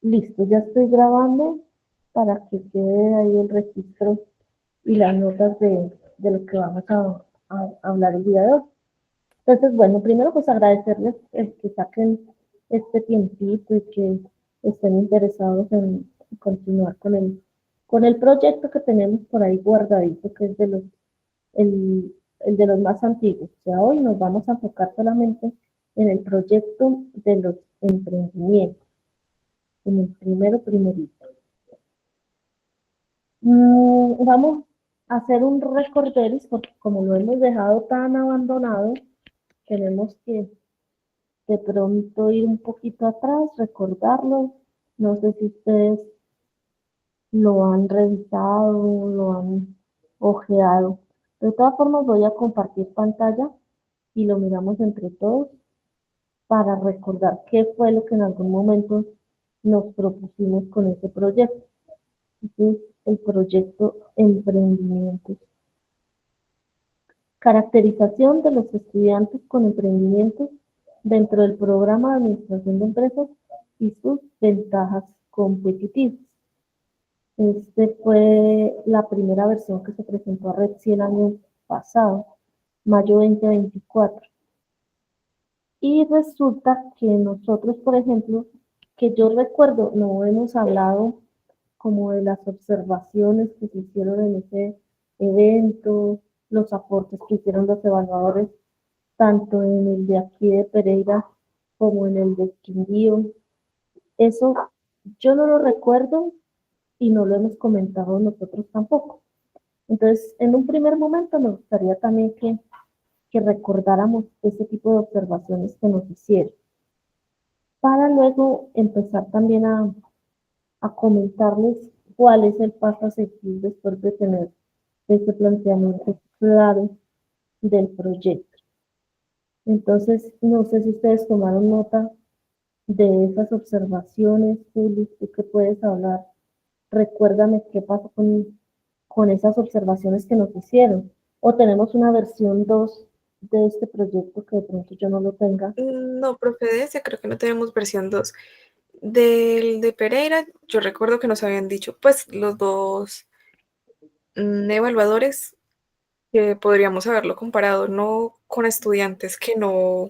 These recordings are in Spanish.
Listo, ya estoy grabando para que quede ahí el registro y las notas de lo que vamos a hablar el día de hoy. Entonces, bueno, primero pues agradecerles el que saquen este tiempito y que estén interesados en continuar con el proyecto que tenemos por ahí guardadito, que es el de los más antiguos. O sea, hoy nos vamos a enfocar solamente en el proyecto de los emprendimientos, en el primerito. Vamos a hacer un recorderis porque como lo hemos dejado tan abandonado, tenemos que de pronto ir un poquito atrás, recordarlo. No sé si ustedes lo han revisado, lo han ojeado. De todas formas, voy a compartir pantalla y lo miramos entre todos para recordar qué fue lo que en algún momento nos propusimos con ese proyecto. Este es el proyecto Emprendimientos. Caracterización de los estudiantes con emprendimientos dentro del programa de administración de empresas y sus ventajas competitivas. Este fue la primera versión que se presentó a Redsi el año pasado, mayo 2024. Y resulta que nosotros, por ejemplo, que yo recuerdo, no hemos hablado como de las observaciones que se hicieron en ese evento, los aportes que hicieron los evaluadores, tanto en el de aquí de Pereira como en el de Quindío. Eso yo no lo recuerdo y no lo hemos comentado nosotros tampoco. Entonces, en un primer momento me gustaría también que recordáramos ese tipo de observaciones que nos hicieron, para luego empezar también a comentarles cuál es el paso a seguir después de tener ese planteamiento claro del proyecto. Entonces, no sé si ustedes tomaron nota de esas observaciones, Juli, tú que puedes hablar, recuérdame qué pasó con esas observaciones que nos hicieron. O tenemos una versión 2 de este proyecto que de pronto yo no lo tenga. No, profe, de ese creo que no tenemos versión 2. Del de Pereira, yo recuerdo que nos habían dicho, pues, los dos evaluadores que podríamos haberlo comparado no con estudiantes que no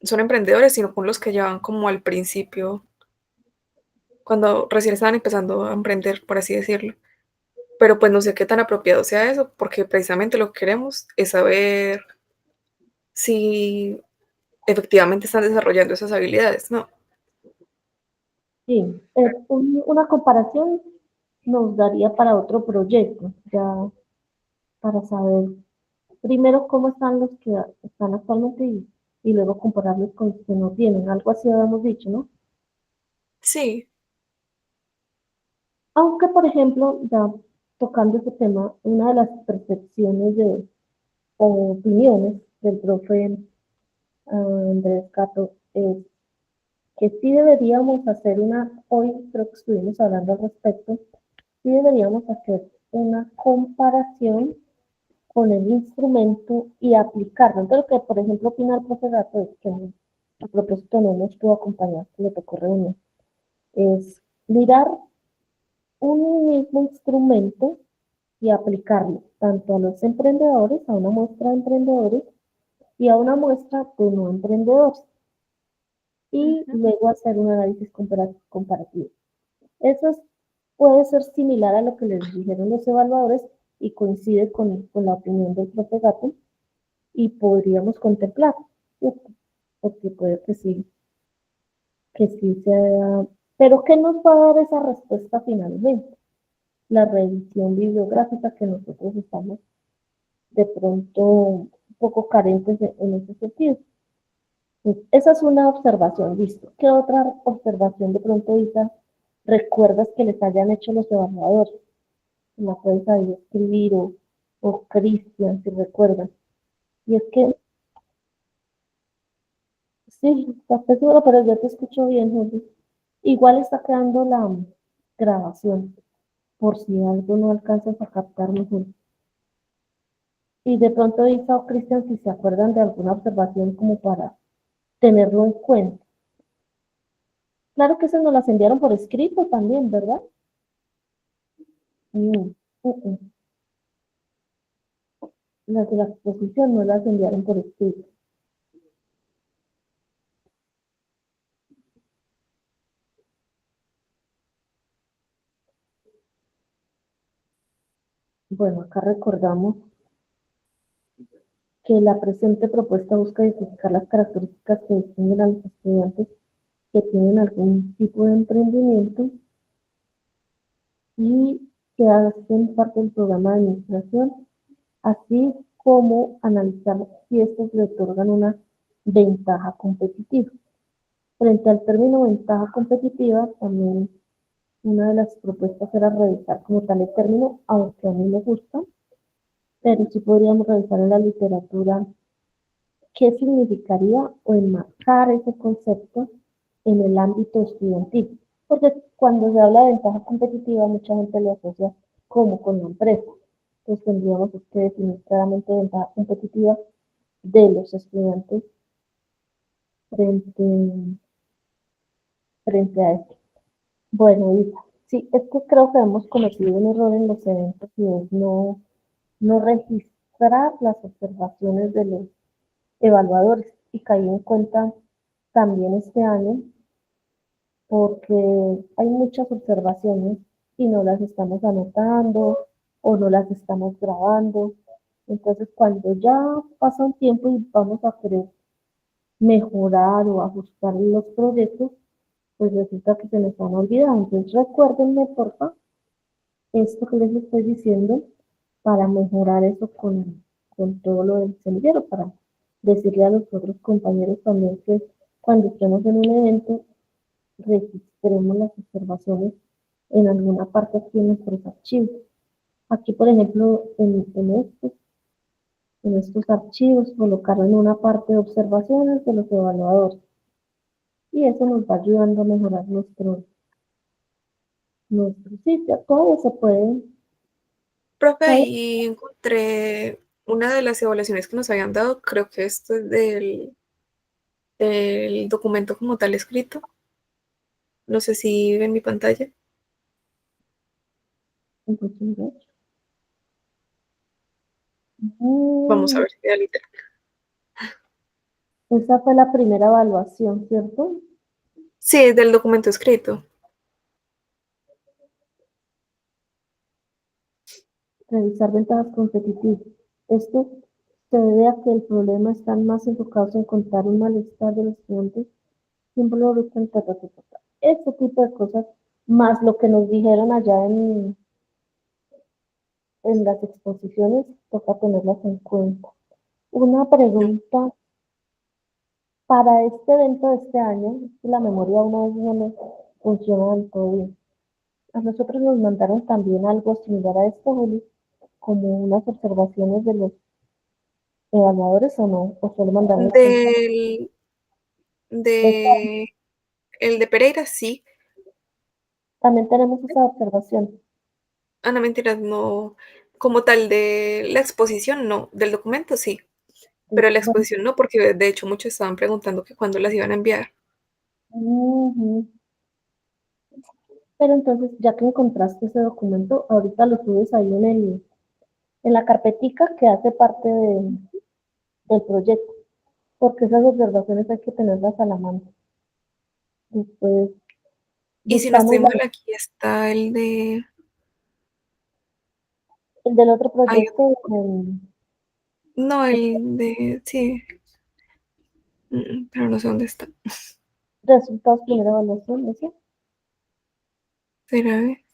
son emprendedores, sino con los que llevan como al principio, cuando recién estaban empezando a emprender, por así decirlo. Pero pues no sé qué tan apropiado sea eso, porque precisamente lo que queremos es saber si efectivamente están desarrollando esas habilidades, ¿no? Sí, una comparación nos daría para otro proyecto, ya para saber primero cómo están los que están actualmente y luego compararlos con los que no tienen. Algo así habíamos dicho, ¿no? Sí. Aunque, por ejemplo, ya tocando ese tema, una de las percepciones o opiniones del profe Andrés Cato es que sí deberíamos hacer hoy creo que estuvimos hablando al respecto, sí deberíamos hacer una comparación con el instrumento y aplicarlo. Entonces, lo que, por ejemplo, opina el profe Gato es que a propósito no nos pudo acompañar, que le tocó reunir, es mirar un mismo instrumento y aplicarlo tanto a los emprendedores, a una muestra de emprendedores y a una muestra de no emprendedores, y Ujú. luego hacer un análisis comparativo. Eso puede ser similar a lo que les dijeron los evaluadores y coincide con la opinión del profe Gato y podríamos contemplar, ¿cierto? Porque puede que sí sea, pero ¿qué nos va a dar esa respuesta finalmente? La revisión bibliográfica que nosotros estamos de pronto un poco carentes en ese sentido. Pues, esa es una observación, listo. ¿Qué otra observación de pronto, Isa, recuerdas que les hayan hecho los evaluadores? La puedes ahí escribir o Cristian, si recuerdan. Y es que, sí, estás seguro, pero yo te escucho bien, Juli. Igual está quedando la grabación, por si algo no alcanzas a captar mejor. Y de pronto Isa o Cristian, si se acuerdan de alguna observación como para tenerlo en cuenta. Claro que esas nos las enviaron por escrito también, ¿verdad? Mm, mm, mm. Las de la exposición no las enviaron por escrito. Bueno, acá recordamos que la presente propuesta busca identificar las características que distinguen a los estudiantes que tienen algún tipo de emprendimiento y que hacen parte del programa de administración, así como analizar si estos le otorgan una ventaja competitiva. Frente al término ventaja competitiva, también una de las propuestas era revisar como tal el término, aunque a mí me gusta, pero sí podríamos revisar en la literatura qué significaría o enmarcar ese concepto en el ámbito estudiantil. Porque cuando se habla de ventaja competitiva, mucha gente lo asocia como con la empresa. Entonces tendríamos que definir claramente ventaja competitiva de los estudiantes frente, frente a esto. Bueno, Isa, sí, es que creo que hemos cometido un error en los eventos y es no registrar las observaciones de los evaluadores y caí en cuenta también este año porque hay muchas observaciones y no las estamos anotando o no las estamos grabando. Entonces, cuando ya pasa un tiempo y vamos a querer mejorar o ajustar los proyectos, pues resulta que se nos han olvidado. Entonces, recuérdenme, por favor, esto que les estoy diciendo para mejorar eso con todo lo del semillero, para decirle a los otros compañeros también que cuando estemos en un evento registremos las observaciones en alguna parte aquí en nuestros archivos. Aquí, por ejemplo, en estos archivos, colocarlo en una parte de observaciones de los evaluadores. Y eso nos va ayudando a mejorar nuestro sitio. Todo se puede. Profe, ¿Sabe? ahí encontré una de las evaluaciones que nos habían dado, creo que esto es del documento como tal escrito. No sé si ven mi pantalla. Vamos a ver si da literal. Esa fue la primera evaluación, ¿cierto? Sí, es del documento escrito. Revisar ventajas competitivas. Esto se debe a que el problema están más enfocados en contar un malestar de los clientes, siempre lo buscan, este tipo de cosas, más lo que nos dijeron allá en las exposiciones, toca tenerlas en cuenta. Una pregunta para este evento de este año, es que la memoria una vez no me funciona del todo bien. A nosotros nos mandaron también algo similar a esto, Juli, como unas observaciones de los evaluadores o no, o solo mandaron las Del, de, el de Pereira, sí. también tenemos esa observación. Ah, no, mentiras, no. Como tal de la exposición, no. Del documento, sí. Pero la Bueno, exposición no, porque de hecho muchos estaban preguntando que cuándo las iban a enviar. ujú. Pero entonces, ya que encontraste ese documento, ahorita lo subes ahí en la carpetica que hace parte del proyecto, porque esas observaciones hay que tenerlas a la mano. Después Y si no buscamos estoy mal, aquí está el de. el del otro Ay, proyecto, no, el de. Sí. Pero no sé dónde está. resultados, primera evaluación, ¿no? ¿Sí? ¿Será este?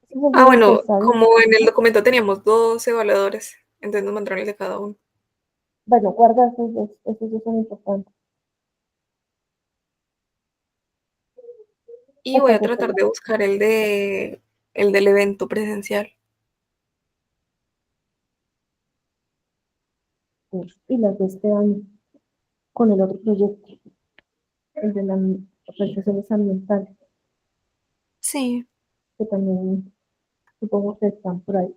Ese es el Ah, mismo que bueno, está bien. como en el documento teníamos dos evaluadores, entonces nos mandaron el de cada uno. Bueno, guarda esos dos son importantes. Y voy a Entonces, tratar de buscar el del evento presencial. y las de este año, con el otro proyecto, el de las prestaciones ambientales, Sí. que también supongo que están por ahí.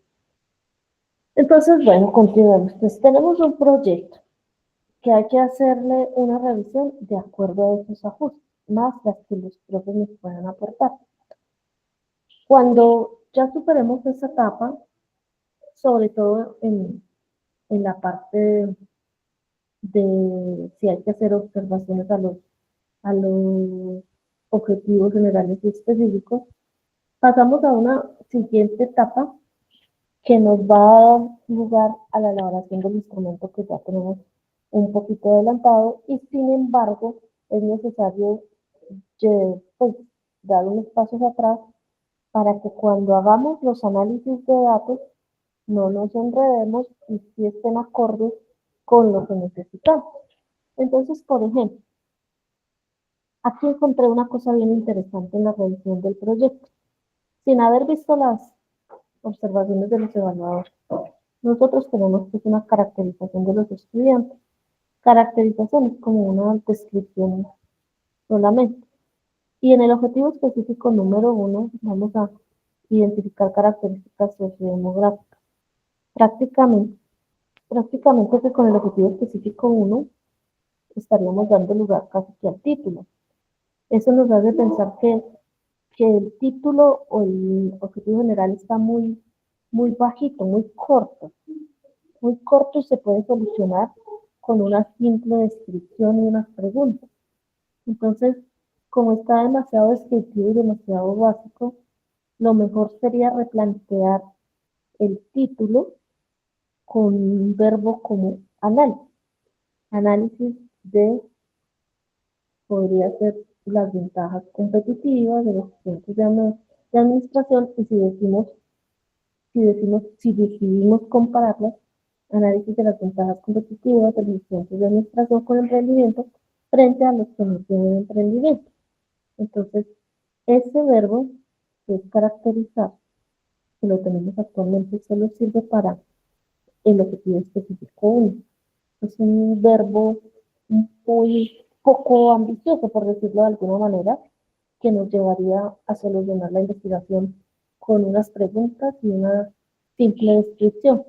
Entonces, bueno, continuemos. Pues tenemos un proyecto que hay que hacerle una revisión de acuerdo a esos ajustes, más las que los profes nos puedan aportar. Cuando ya superemos esa etapa, sobre todo en la parte de si hay que hacer observaciones a los objetivos generales y específicos, pasamos a una siguiente etapa que nos va a dar lugar a la elaboración del instrumento que ya tenemos un poquito adelantado y sin embargo es necesario pues, dar unos pasos atrás para que cuando hagamos los análisis de datos no nos enredemos y sí estén acordes con lo que necesitamos. Entonces, por ejemplo, aquí encontré una cosa bien interesante en la revisión del proyecto. Sin haber visto las observaciones de los evaluadores, nosotros tenemos que hacer una caracterización de los estudiantes. Caracterización es como una descripción solamente. Y en el objetivo específico número 1 vamos a identificar características sociodemográficas. Prácticamente que con el objetivo específico 1 estaríamos dando lugar casi que al título. Eso nos hace pensar que el título o el objetivo general está muy bajito, muy corto y se puede solucionar con una simple descripción y unas preguntas. Entonces, como está demasiado descriptivo y demasiado básico, lo mejor sería replantear el título con un verbo como análisis. Análisis de, podría ser las ventajas competitivas de los estudiantes de administración y si decidimos compararlas, análisis de las ventajas competitivas de los estudiantes de administración con emprendimiento frente a los que no tienen emprendimiento. Entonces, ese verbo que es caracterizar, que lo tenemos actualmente, solo sirve para el objetivo específico 1. Es un verbo muy poco ambicioso, por decirlo de alguna manera, que nos llevaría a solucionar la investigación con unas preguntas y una simple descripción.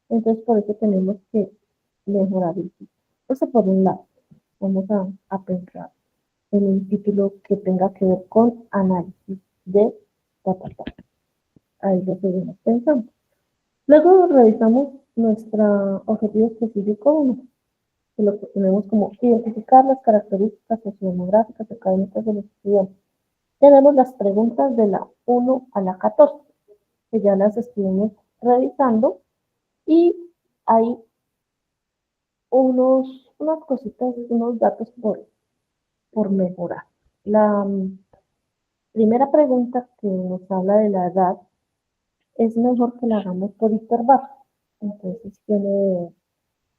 Entonces, por eso tenemos que mejorar el título. Eso por un lado. Vamos a pensar en un título que tenga que ver con análisis de data. Ahí lo seguimos pensando. Luego revisamos nuestro objetivo específico 1, que lo que tenemos como identificar las características sociodemográficas académicas de los estudiantes. Tenemos las preguntas de la 1 a la 14, que ya las estuvimos revisando, y hay unas cositas, unos datos por mejorar. La primera pregunta que nos habla de la edad es mejor que la hagamos por intervalo. Entonces tiene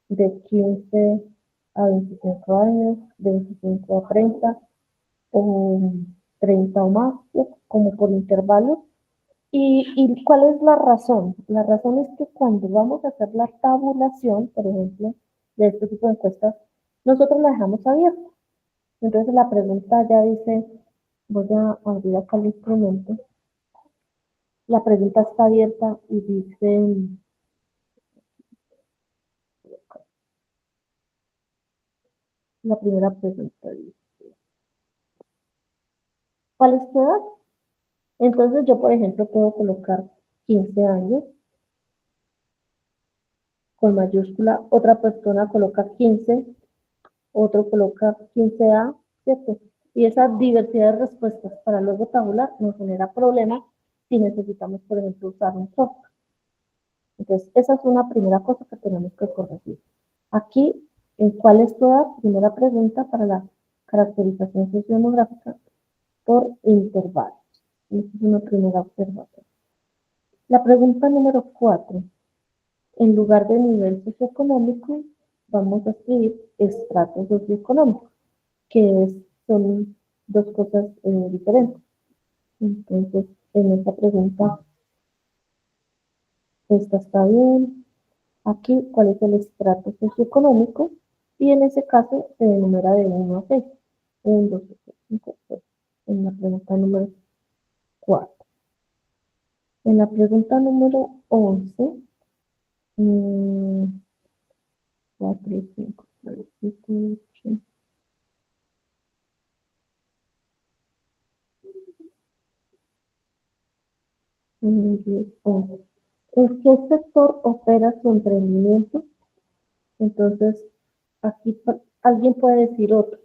de 15 a 25 años, de 25 a 30, o 30 o más, como por intervalos. ¿Y cuál es la razón? La razón es que cuando vamos a hacer la tabulación, por ejemplo, de este tipo de encuestas, nosotros la dejamos abierta. Entonces la pregunta ya dice, voy a abrir acá el instrumento, la pregunta está abierta y dice, la primera pregunta dice, ¿cuál es tu edad? Entonces yo, por ejemplo, puedo colocar 15 años con mayúscula, otra persona coloca 15, otro coloca 15A, ¿cierto? Y esa diversidad de respuestas para luego tabular nos genera problemas si necesitamos, por ejemplo, usar un software. Entonces, esa es una primera cosa que tenemos que corregir. Aquí, ¿en cuál es tu edad? Primera pregunta para la caracterización sociodemográfica por intervalos. Esta es una primera observación. La pregunta número 4. En lugar de nivel socioeconómico, vamos a escribir estrato socioeconómico, son dos cosas diferentes. Entonces, en esta pregunta, esta está bien. Aquí, ¿cuál es el estrato socioeconómico? Y en ese caso, se enumera de 1 a 6. 1, 2, 3, 5, 6. En la pregunta número 4. En la pregunta número 11, 4, 5, ¿En qué sector opera su emprendimiento? Entonces, aquí alguien puede decir otro,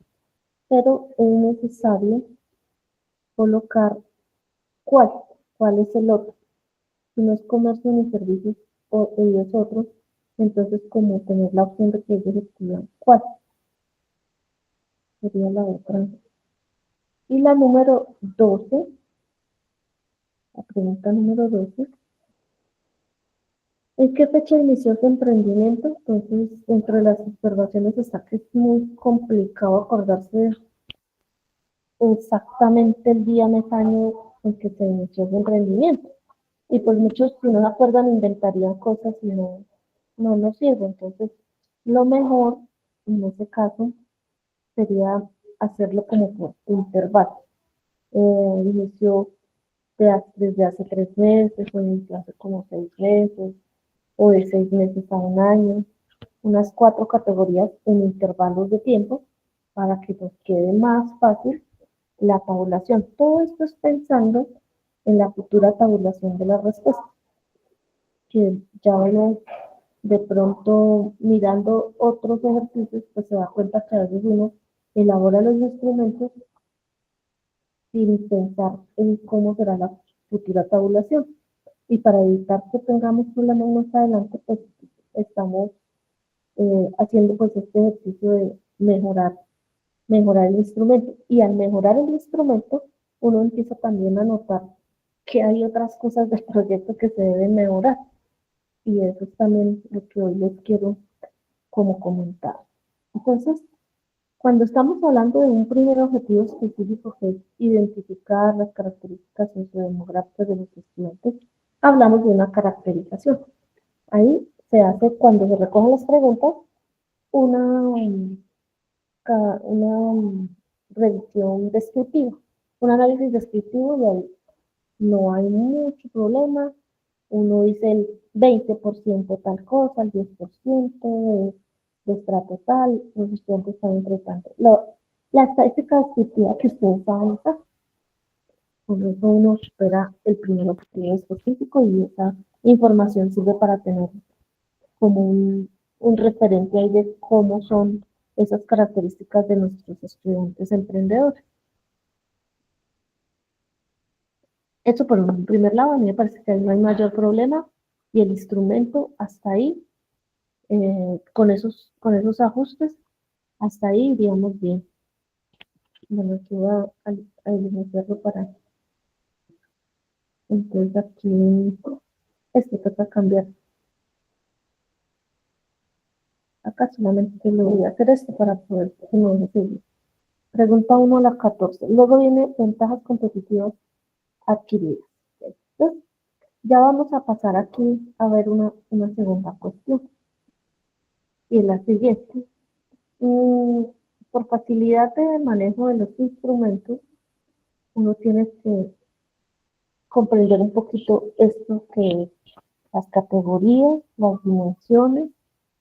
pero es necesario colocar cuál es el otro. Si no es comercio ni servicios o ellos otros, entonces como tener la opción de que ellos escriban cuál sería la otra. Y la número 12, la pregunta número 12, ¿en qué fecha inició su emprendimiento? Entonces, entre las observaciones está que es muy complicado acordarse exactamente el día, mes, año en que se inició su emprendimiento. Y pues muchos, si no se acuerdan, inventarían cosas y no nos sirve. Entonces, lo mejor en ese caso sería hacerlo como por intervalo. Inició desde hace 3 meses, o inició hace como 6 meses, o de 6 meses a un año, unas 4 categorías en intervalos de tiempo para que nos quede más fácil la tabulación. Todo esto es pensando en la futura tabulación de la respuesta, que ya uno de pronto mirando otros ejercicios, pues se da cuenta que a veces uno elabora los instrumentos sin pensar en cómo será la futura tabulación. Y para evitar que tengamos problemas más adelante, pues estamos haciendo pues este ejercicio de mejorar el instrumento. Y al mejorar el instrumento, uno empieza también a notar que hay otras cosas del proyecto que se deben mejorar. Y eso es también lo que hoy les quiero como comentar. Entonces, cuando estamos hablando de un primer objetivo específico que es identificar las características sociodemográficas de los estudiantes, hablamos de una caracterización. Ahí se hace, cuando se recogen las preguntas, una revisión descriptiva, un análisis descriptivo y ahí no hay mucho problema. Uno dice el 20% tal cosa, el 10% de estrato tal, los estudiantes están entre tanto. La estadística descriptiva que ustedes saben usar, con eso uno supera el primer objetivo específico y esa información sirve para tener como un referente ahí de cómo son esas características de nuestros estudiantes emprendedores. Eso por un primer lado, a mí me parece que ahí no hay mayor problema y el instrumento hasta ahí, con esos ajustes, hasta ahí iríamos bien. Bueno, aquí voy a iniciarlo para, entonces aquí, toca cambiar. Acá solamente le voy a hacer esto para poder que no me siga. Pregunta 1 a la 14. Luego viene ventajas competitivas adquiridas. Entonces, ya vamos a pasar aquí a ver una segunda cuestión. Y la siguiente. Por facilidad de manejo de los instrumentos, uno tiene que comprender un poquito esto que es las categorías, las dimensiones,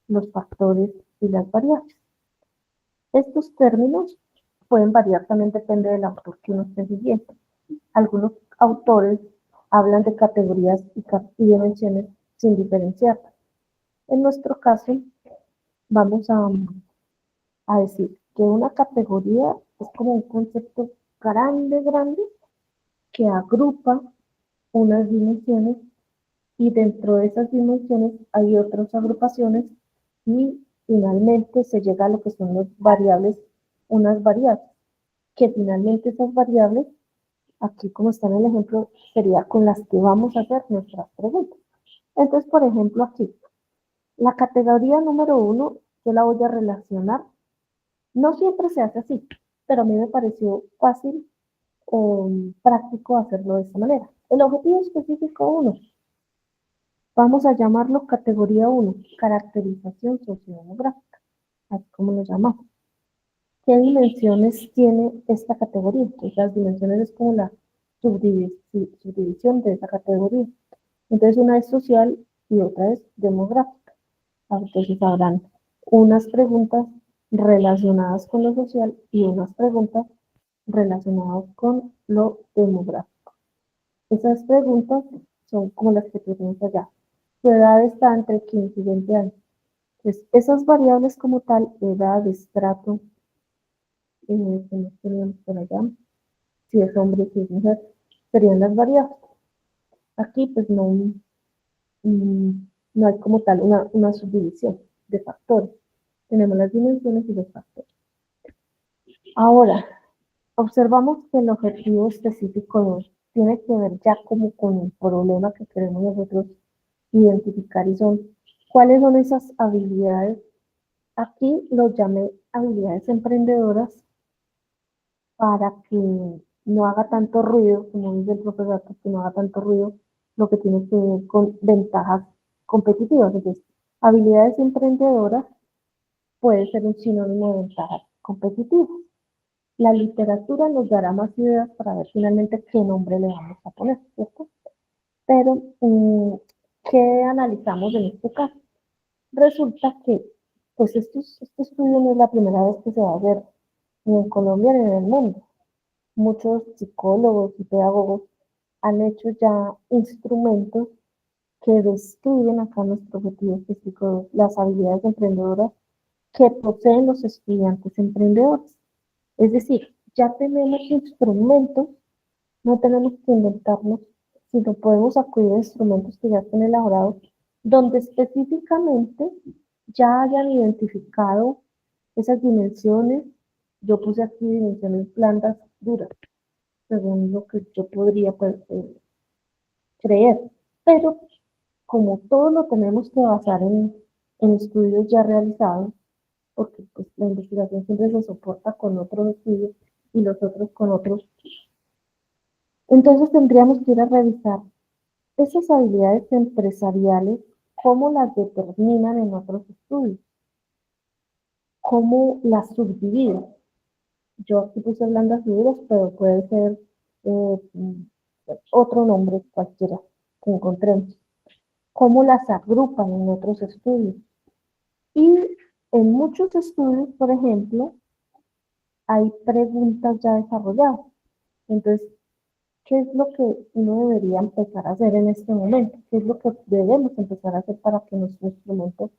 los factores y las variables. Estos términos pueden variar, también depende del autor que uno esté siguiendo. Algunos autores hablan de categorías y dimensiones sin diferenciarlas. En nuestro caso, vamos a decir que una categoría es como un concepto grande que agrupa unas dimensiones y dentro de esas dimensiones hay otras agrupaciones y finalmente se llega a lo que son las variables, unas variables, que finalmente esas variables, aquí como está en el ejemplo, sería con las que vamos a hacer nuestras preguntas. Entonces, por ejemplo, aquí, la categoría número 1, yo la voy a relacionar. No siempre se hace así, pero a mí me pareció fácil o práctico hacerlo de esta manera. El objetivo específico 1, vamos a llamarlo categoría 1, caracterización sociodemográfica, así como lo llamamos. ¿Qué dimensiones tiene esta categoría? Entonces, las dimensiones es como la subdivisión de esa categoría. Entonces, una es social y otra es demográfica. Entonces, habrán unas preguntas relacionadas con lo social y unas preguntas relacionadas con lo demográfico. Esas preguntas son como las que tenemos allá. Su edad está entre 15 y 20 años. Entonces, esas variables como tal, edad, estrato, que nos teníamos por allá, si es hombre, si es mujer, serían las variables. Aquí pues no hay como tal una subdivisión de factores. Tenemos las dimensiones y los factores. Ahora, observamos que el objetivo específico tiene que ver ya como con el problema que queremos nosotros identificar y son cuáles son esas habilidades. Aquí lo llamé habilidades emprendedoras para que no haga tanto ruido, como dice el profesor, que no haga tanto ruido lo que tiene que ver con ventajas competitivas. Entonces, habilidades emprendedoras puede ser un sinónimo de ventajas competitivas. La literatura nos dará más ideas para ver finalmente qué nombre le vamos a poner, ¿cierto? Pero, ¿qué analizamos en este caso? Resulta que, pues, este estudio no es la primera vez que se va a hacer ni en Colombia ni en el mundo. Muchos psicólogos y pedagogos han hecho ya instrumentos que describen acá nuestro objetivo específico, las habilidades emprendedoras que poseen los estudiantes emprendedores. Es decir, ya tenemos instrumentos, no tenemos que inventarnos, sino podemos acudir a instrumentos que ya estén elaborados, donde específicamente ya hayan identificado esas dimensiones. Yo puse aquí dimensiones blandas, duras, según lo que yo podría pues, creer. Pero como todo lo tenemos que basar en estudios ya realizados, porque pues, la investigación siempre se soporta con otros estudios y los otros con otros, entonces tendríamos que ir a revisar esas habilidades empresariales, cómo las determinan en otros estudios, cómo las subdividen. Yo aquí puse blandas y duras, pero puede ser eh, otro nombre cualquiera que encontremos. Cómo las agrupan en otros estudios. Y en muchos estudios, por ejemplo, hay preguntas ya desarrolladas. Entonces, ¿qué es lo que uno debería empezar a hacer en este momento? ¿Qué es lo que debemos empezar a hacer para que nuestro instrumento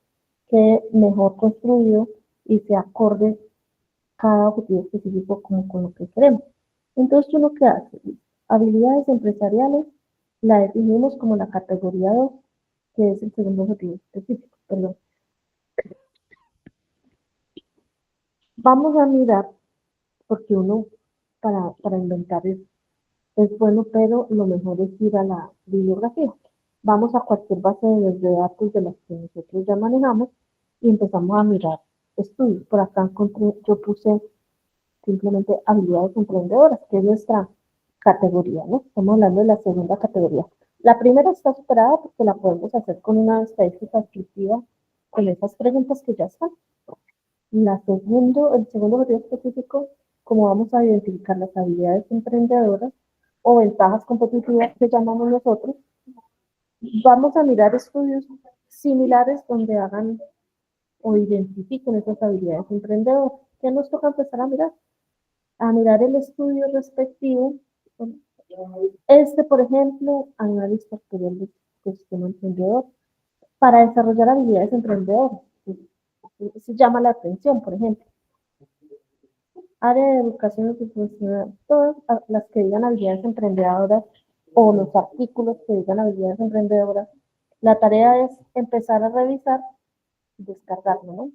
quede mejor construido y se acorde cada objetivo específico como con lo que queremos? Entonces, ¿uno qué hace? Habilidades empresariales la definimos como la categoría 2, que es el segundo objetivo específico. Perdón. Vamos a mirar, porque uno para inventar es bueno, pero lo mejor es ir a la bibliografía. Vamos a cualquier base de datos de las que nosotros ya manejamos y empezamos a mirar estudios. Por acá encontré, yo puse simplemente habilidades emprendedoras, que es nuestra categoría, ¿no? Estamos hablando de la segunda categoría. La primera está superada porque la podemos hacer con una estadística descriptiva con esas preguntas que ya están. El segundo objetivo específico, como vamos a identificar las habilidades emprendedoras o ventajas competitivas que llamamos nosotros, vamos a mirar estudios similares donde hagan o identifiquen esas habilidades emprendedoras. ¿Qué nos toca empezar a mirar? A mirar el estudio respectivo. Por ejemplo, análisis factorial de sistema emprendedor para desarrollar habilidades emprendedoras. Eso llama la atención, por ejemplo. Área de educación y profesional, todas las que digan habilidades emprendedoras o los artículos que digan habilidades emprendedoras, la tarea es empezar a revisar y descargarlo, ¿no?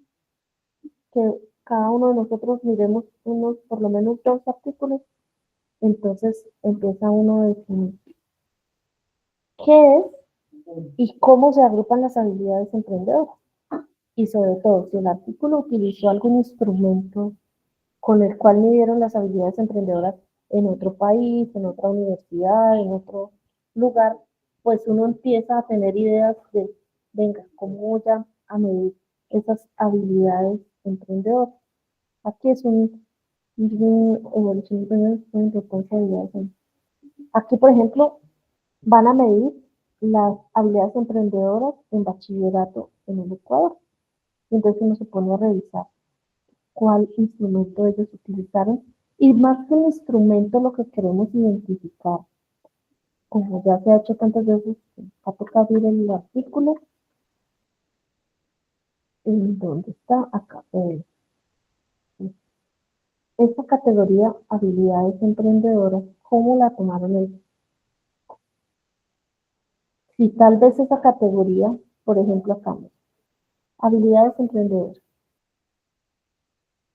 Que cada uno de nosotros miremos por lo menos 2 artículos, entonces empieza uno a definir qué es y cómo se agrupan las habilidades emprendedoras. Y sobre todo, si el artículo utilizó algún instrumento con el cual midieron las habilidades emprendedoras en otro país, en otra universidad, en otro lugar, pues uno empieza a tener ideas de, venga, cómo voy a medir esas habilidades emprendedoras. Aquí es un evolución de importancia de habilidades. Aquí, por ejemplo, van a medir las habilidades emprendedoras en bachillerato en el Ecuador. Entonces uno se pone a revisar cuál instrumento ellos utilizaron. Y más que el instrumento, lo que queremos identificar, como ya se ha hecho tantas veces, ha tocado ir el artículo, en donde está acá. Esta categoría, habilidades emprendedoras, ¿cómo la tomaron ellos? Si tal vez esa categoría, por ejemplo, acá, habilidades emprendedoras,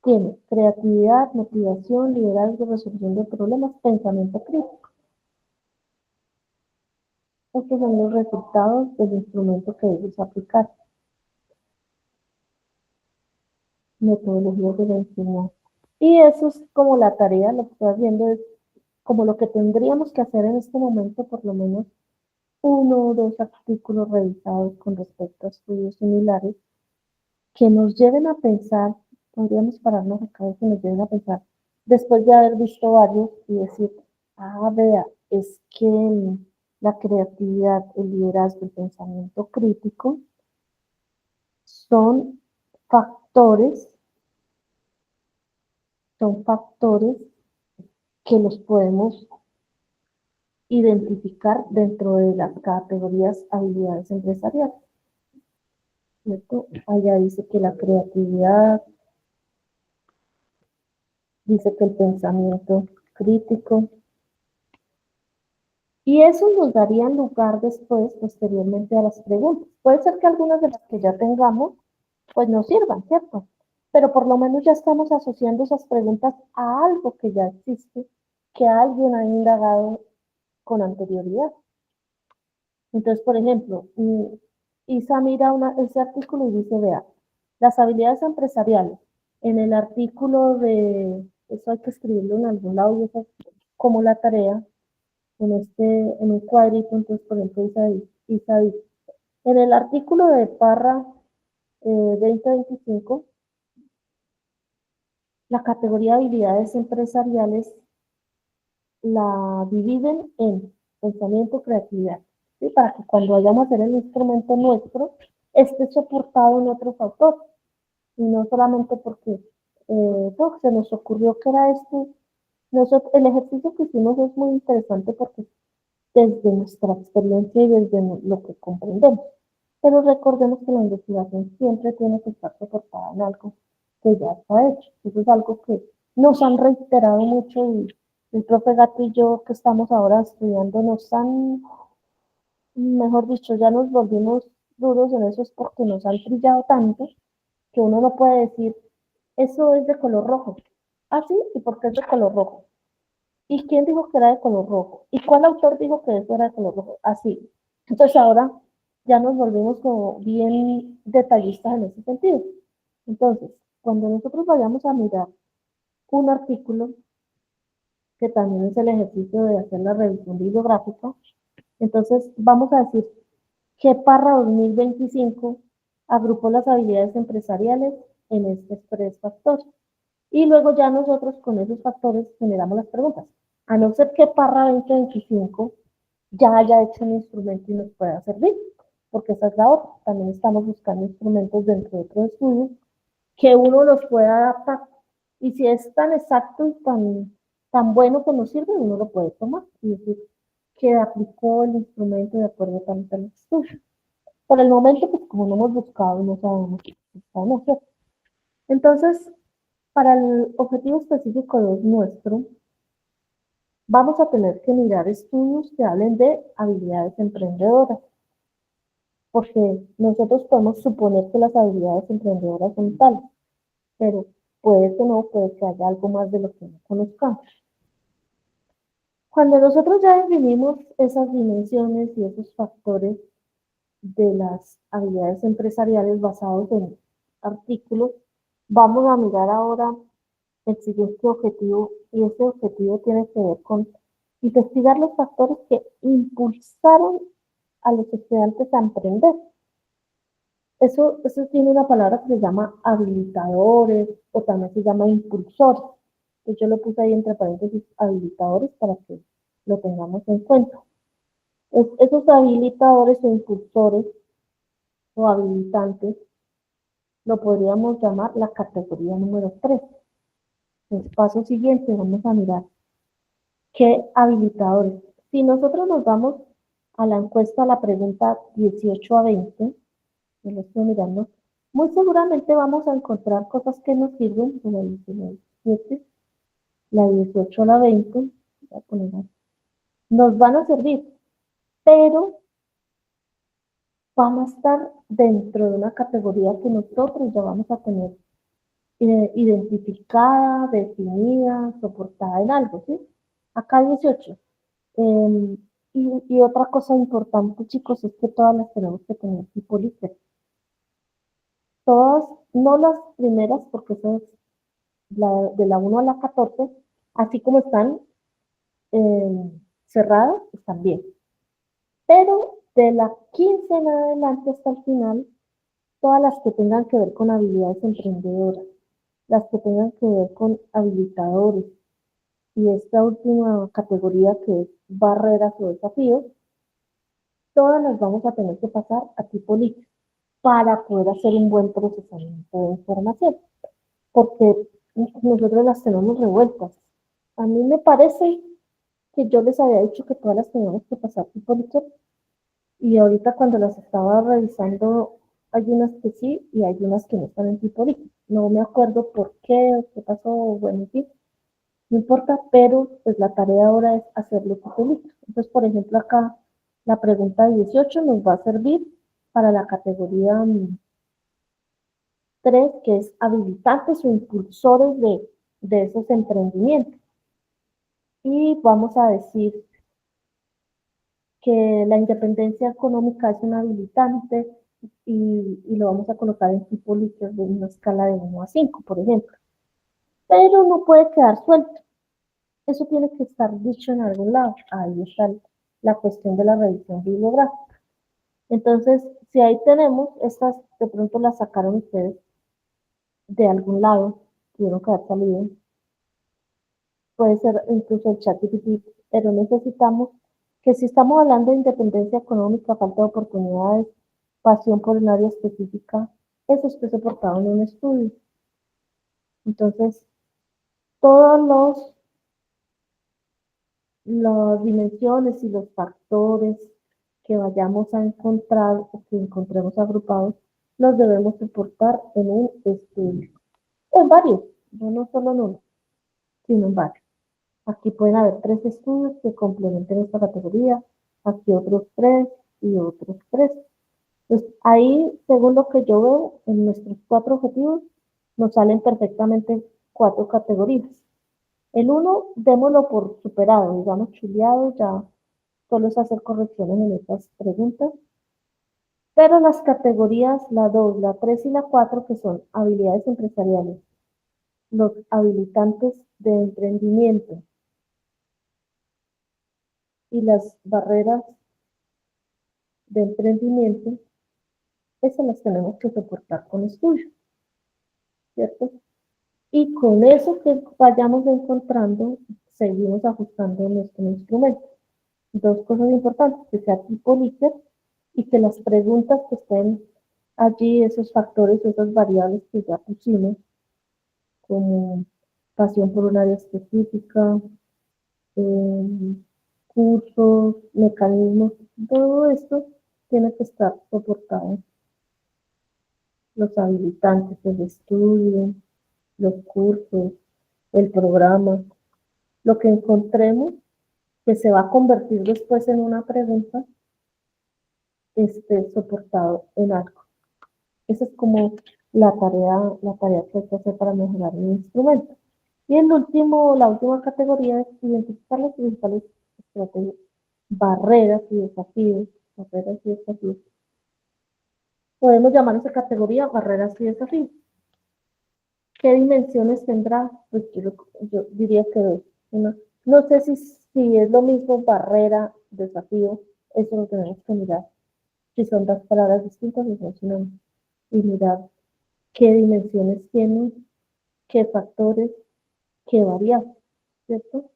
tiene creatividad, motivación, liderazgo, resolución de problemas, pensamiento crítico. Estos son los resultados del instrumento que ellos aplicaron. Metodologías de la enseñanza. Y eso es como la tarea, lo que estoy haciendo es como lo que tendríamos que hacer en este momento, por lo menos 1 o 2 artículos revisados con respecto a estudios similares que nos lleven a pensar, podríamos pararnos acá y que nos lleven a pensar, después de haber visto varios y decir, vea, es que la creatividad, el liderazgo, el pensamiento crítico son factores, son factores que los podemos identificar dentro de las categorías habilidades empresariales. ¿Cierto? Allá dice que la creatividad, dice que el pensamiento crítico, y eso nos daría lugar después, posteriormente, a las preguntas. Puede ser que algunas de las que ya tengamos, pues nos sirvan, ¿cierto? Pero por lo menos ya estamos asociando esas preguntas a algo que ya existe, que alguien ha indagado con anterioridad. Entonces, por ejemplo, Isa mira ese artículo y dice, vea, las habilidades empresariales. En el artículo de, eso hay que escribirlo en algún lado y eso es como la tarea, en un cuadrito. Entonces, por ejemplo, Isa dice, en el artículo de Parra 2025, la categoría de habilidades empresariales la dividen en pensamiento, creatividad, ¿sí? Para que cuando vayamos a hacer el instrumento nuestro, esté soportado en otros autores, y no solamente porque se nos ocurrió que era esto. El ejercicio que hicimos es muy interesante porque desde nuestra experiencia y desde lo que comprendemos. Pero recordemos que la investigación siempre tiene que estar soportada en algo que ya está hecho. Eso es algo que nos han reiterado mucho y el profe Gato y yo que estamos ahora estudiando nos han, mejor dicho, ya nos volvimos duros en eso, es porque nos han trillado tanto que uno no puede decir, eso es de color rojo. Ah, sí, ¿y por qué es de color rojo? ¿Y quién dijo que era de color rojo? ¿Y cuál autor dijo que eso era de color rojo? Así. Entonces ahora ya nos volvimos como bien detallistas en ese sentido. Entonces, cuando nosotros vayamos a mirar un artículo, que también es el ejercicio de hacer la revisión bibliográfica, entonces vamos a decir que Parra 2025 agrupó las habilidades empresariales en estos 3 factores. Y luego ya nosotros con esos factores generamos las preguntas. A no ser que Parra 2025 ya haya hecho un instrumento y nos pueda servir, porque esa es la otra. También estamos buscando instrumentos dentro de otros estudios que uno los pueda adaptar. Y si es tan exacto y tan bueno que nos sirve, uno lo puede tomar y decir que aplicó el instrumento de acuerdo a tal estudio. Por el momento, pues como no hemos buscado, no sabemos qué estamos haciendo. Entonces, para el objetivo específico nuestro, vamos a tener que mirar estudios que hablen de habilidades emprendedoras, porque nosotros podemos suponer que las habilidades emprendedoras son tales, pero puede que no, puede que haya algo más de lo que no conozcamos. Cuando nosotros ya definimos esas dimensiones y esos factores de las habilidades empresariales basados en artículos, vamos a mirar ahora el siguiente objetivo, y ese objetivo tiene que ver con investigar los factores que impulsaron a los estudiantes a emprender. Eso tiene una palabra que se llama habilitadores o también se llama impulsores. Entonces yo lo puse ahí entre paréntesis habilitadores para que lo tengamos en cuenta. Esos habilitadores o impulsores o habilitantes lo podríamos llamar la categoría número 3. El paso siguiente, vamos a mirar qué habilitadores. Si nosotros nos vamos a la encuesta, a la pregunta 18 a 20, yo lo estoy mirando, muy seguramente vamos a encontrar cosas que nos sirven, como dice la 17, la 18 a la 20, voy a poner ahí, nos van a servir, pero van a estar dentro de una categoría que nosotros ya vamos a tener identificada, definida, soportada en algo, ¿sí? Acá 18. Eh, y otra cosa importante, chicos, es que todas las tenemos que tener tipo líder. Todas, no las primeras, porque son de la 1 a la 14, así como están cerradas, están bien. Pero de la 15 en adelante hasta el final, todas las que tengan que ver con habilidades emprendedoras, las que tengan que ver con habilitadores, y esta última categoría que es barreras o desafíos, todas las vamos a tener que pasar a tipo líquido para poder hacer un buen procesamiento de información, porque nosotros las tenemos revueltas. A mí me parece que yo les había dicho que todas las teníamos que pasar tipo líquido, y ahorita cuando las estaba revisando, hay unas que sí y hay unas que no están en tipo líquido. No me acuerdo por qué pasó, bueno, sí, no importa, pero pues la tarea ahora es hacerlo tipo líquido. Entonces, por ejemplo, acá la pregunta 18 nos va a servir para la categoría 3, que es habilitantes o impulsores de esos emprendimientos. Y vamos a decir que la independencia económica es un habilitante y lo vamos a colocar en tipo líquido de una escala de 1 a 5, por ejemplo. Pero no puede quedar suelto. Eso tiene que estar dicho en algún lado. Ahí está la cuestión de la revisión bibliográfica. Entonces, si ahí tenemos, estas de pronto las sacaron ustedes de algún lado, tuvieron que haber salido, puede ser incluso el chat GPT, pero necesitamos que si estamos hablando de independencia económica, falta de oportunidades, pasión por un área específica, eso esté soportado en un estudio. Entonces, todos las dimensiones y los factores que vayamos a encontrar o que encontremos agrupados, los debemos soportar en un estudio. En varios, no solo en uno, sino en varios. Aquí pueden haber 3 estudios que complementen esta categoría, aquí otros 3 y otros 3. Entonces, ahí, según lo que yo veo, en nuestros 4 objetivos, nos salen perfectamente 4 categorías. El uno, démoslo por superado, digamos, chuleado, ya solo es hacer correcciones en estas preguntas. Pero las categorías, la 2, la 3 y la 4, que son habilidades empresariales, los habilitantes de emprendimiento y las barreras de emprendimiento, esas las tenemos que soportar con estudio, ¿cierto? Y con eso que vayamos encontrando, seguimos ajustando nuestro instrumento. Dos cosas importantes, que sea tipo Likert y que las preguntas que estén allí, esos factores, esas variables que ya pusimos, como pasión por un área específica, eh, cursos, mecanismos, todo esto tiene que estar soportado. Los habilitantes, el estudio, los cursos, el programa, lo que encontremos que se va a convertir después en una pregunta, esté soportado en algo. Esa es como la tarea que hay que hacer para mejorar el instrumento. Y el último, la última categoría es identificar las principales estrategias, barreras y desafíos. Barreras y desafíos. Podemos llamar esa categoría barreras y desafíos. ¿Qué dimensiones tendrá? Pues yo diría que dos. No sé si es lo mismo barrera, desafío, eso lo tenemos que mirar. Si son dos palabras distintas o son sinónimos. Y mirar qué dimensiones tienen, qué factores, qué variables, ¿cierto?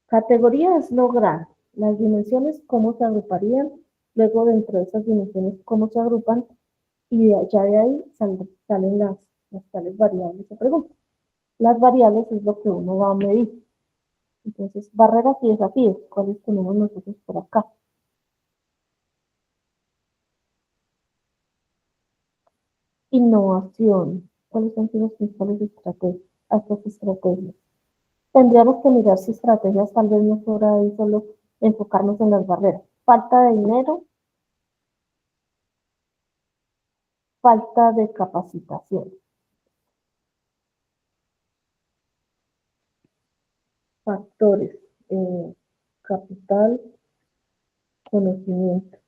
Categoría es lograr las dimensiones, cómo se agruparían, luego dentro de esas dimensiones, cómo se agrupan, y ya de ahí salen las tales variables de pregunta. Las variables es lo que uno va a medir. Entonces, barreras y desafíos, ¿cuáles tenemos nosotros por acá? Innovación, ¿cuáles son las principales estrategias? Estas estrategias. Tendríamos que mirar si estrategias tal vez no fuera ahí solo enfocarnos en las barreras. Falta de dinero, falta de capacitación. Factores, capital, conocimiento.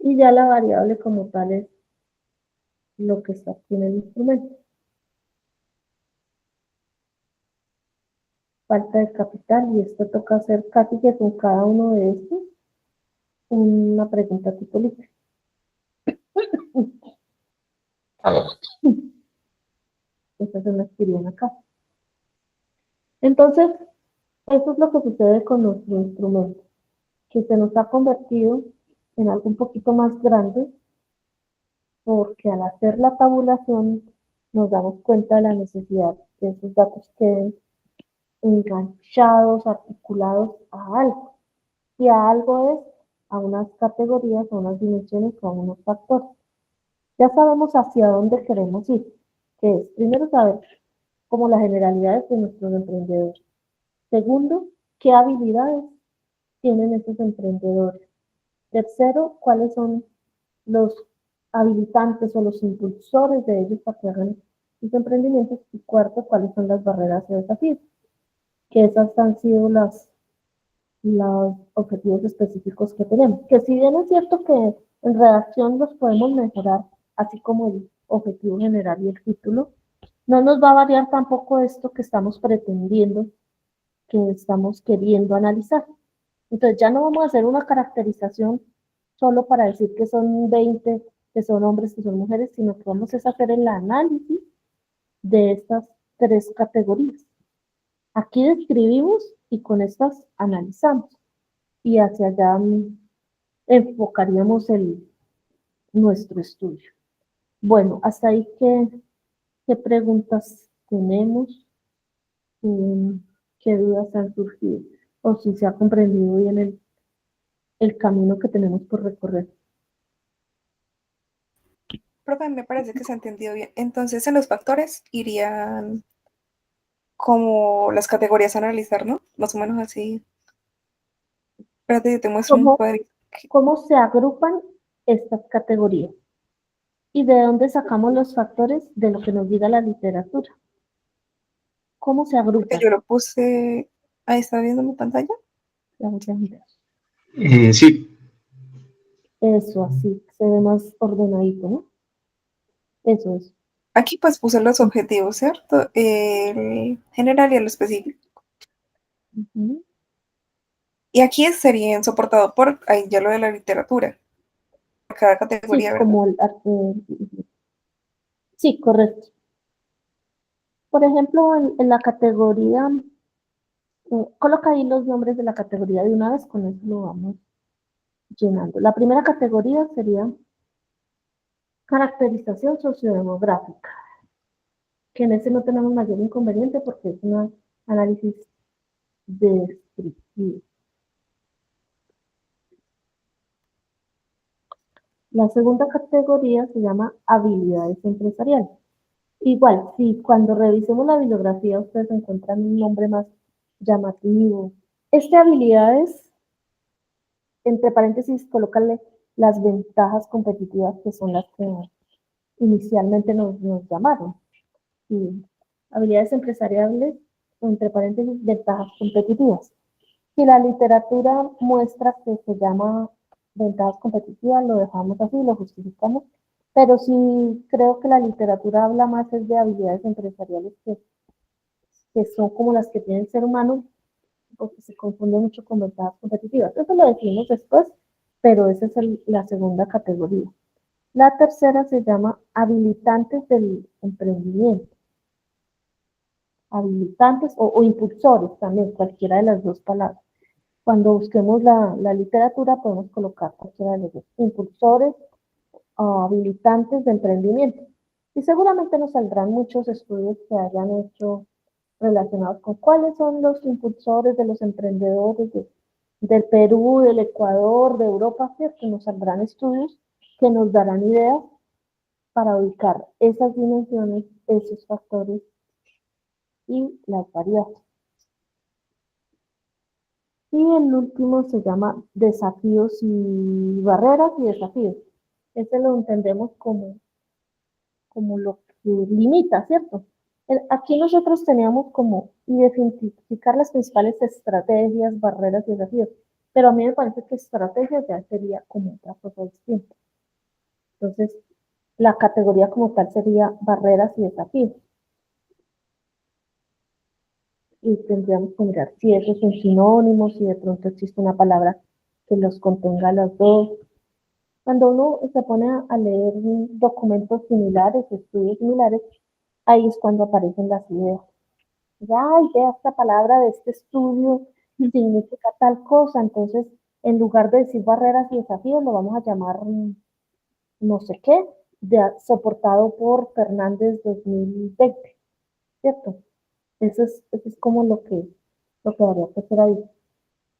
Y ya la variable como tal es lo que está aquí en el instrumento. Falta de capital, y esto toca hacer casi que con cada uno de estos una pregunta tipo libre. Esta se me escriben acá. Entonces, eso es lo que sucede con nuestro instrumento, que se nos ha convertido en algo un poquito más grande, porque al hacer la tabulación nos damos cuenta de la necesidad que esos datos queden enganchados, articulados a algo. Y a algo es a unas categorías, a unas dimensiones o a unos factores. Ya sabemos hacia dónde queremos ir, que es primero saber como las generalidades de nuestros emprendedores. Segundo, qué habilidades tienen esos emprendedores. Tercero, cuáles son los habilitantes o los impulsores de ellos para que hagan sus emprendimientos. Y cuarto, cuáles son las barreras y desafíos, que esas han sido los objetivos específicos que tenemos. Que si bien es cierto que en redacción los podemos mejorar, así como el objetivo general y el título, no nos va a variar tampoco esto que estamos pretendiendo, que estamos queriendo analizar. Entonces ya no vamos a hacer una caracterización solo para decir que son 20, que son hombres, que son mujeres, sino que vamos a hacer el análisis de estas tres categorías. Aquí describimos y con estas analizamos. Y hacia allá enfocaríamos nuestro estudio. Bueno, hasta ahí, ¿qué preguntas tenemos? ¿Qué dudas han surgido? O si se ha comprendido bien el camino que tenemos por recorrer. Profe, me parece que se ha entendido bien. Entonces, en los factores irían como las categorías a analizar, ¿no? Más o menos así. Espérate, yo te muestro un ¿Cómo, cuadrito. cómo se agrupan estas categorías? ¿Y de dónde sacamos los factores? De lo que nos diga la literatura. ¿Cómo se Porque agrupan? yo lo puse. Ahí está viendo mi pantalla. La voy a mirar. Sí, Eso, así, se ve más ordenadito, ¿no? Eso es. Aquí pues puse los objetivos, ¿cierto? El general y el específico. Ujú. Y aquí serían soportado por, ahí ya lo de la literatura, por cada Sí, categoría, ¿verdad? como sí, correcto. Por ejemplo, en la categoría, coloca ahí los nombres de la categoría de una vez, con eso lo vamos llenando. La primera categoría sería caracterización sociodemográfica, que en ese no tenemos mayor inconveniente porque es un análisis descriptivo. La segunda categoría se llama habilidades empresariales. Igual, si cuando revisemos la bibliografía ustedes encuentran un nombre más llamativo. Habilidades, entre paréntesis, colocarle las ventajas competitivas que son las que inicialmente nos llamaron. Y habilidades empresariales, entre paréntesis, ventajas competitivas. Si la literatura muestra que se llama ventajas competitivas, lo dejamos así, lo justificamos. Pero sí creo que la literatura habla más es de habilidades empresariales que son como las que tiene el ser humano, porque se confunde mucho con ventajas competitivas. Eso lo decimos después, pero esa es la segunda categoría. La tercera se llama habilitantes del emprendimiento. Habilitantes o impulsores también, cualquiera de las dos palabras. Cuando busquemos la literatura podemos colocar cualquiera de los dos, impulsores o habilitantes de emprendimiento. Y seguramente nos saldrán muchos estudios que hayan hecho relacionados con cuáles son los impulsores de los emprendedores del Perú, del Ecuador, de Europa, ¿cierto? Nos saldrán estudios que nos darán ideas para ubicar esas dimensiones, esos factores y las variables. Y el último se llama desafíos y barreras y desafíos. Ese lo entendemos como lo que limita, ¿cierto? Aquí nosotros teníamos como identificar las principales estrategias, barreras y desafíos, pero a mí me parece que estrategias ya sería como otra cosa distinta. Entonces, la categoría como tal sería barreras y desafíos. Y tendríamos que mirar si eso es un sinónimo, si de pronto existe una palabra que los contenga las dos. Cuando uno se pone a leer documentos similares, estudios similares, ahí es cuando aparecen las ideas. Ay, vea, esta palabra de este estudio significa tal cosa, entonces en lugar de decir barreras y desafíos, lo vamos a llamar no sé qué, soportado por Fernández 2020, ¿cierto? Eso es como lo que habría que hacer ahí.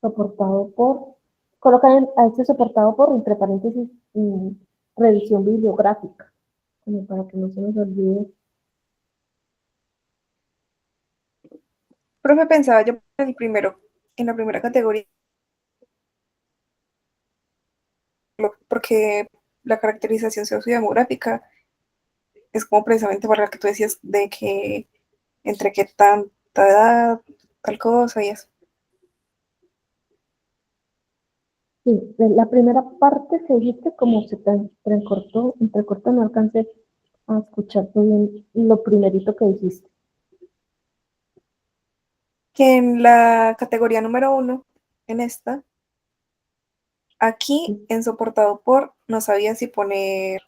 Soportado por, colocan a este soportado por, entre paréntesis, revisión bibliográfica, como para que no se nos olvide. Profe, pensaba yo en la primera categoría, porque la caracterización sociodemográfica es como precisamente para la que tú decías de que entre qué tanta edad, tal cosa y eso. Sí, de la primera parte se dijiste como se te entrecortó, no alcancé a escucharte bien lo primerito que dijiste. Que en la categoría número 1, en esta, aquí Sí. en soportado por, no sabía si poner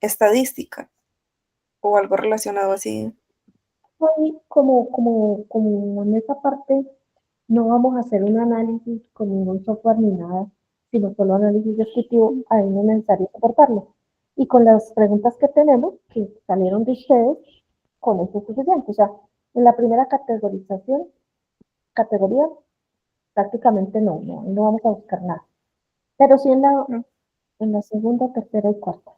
estadística o algo relacionado así. Ahí como en esa parte no vamos a hacer un análisis con ningún software ni nada, sino solo análisis descriptivo, ahí no es necesario soportarlo. Y con las preguntas que tenemos, que salieron de ustedes, con eso es suficiente. O sea, en la primera categoría, prácticamente no vamos a buscar nada. Pero sí ¿No? en la segunda, tercera y cuarta.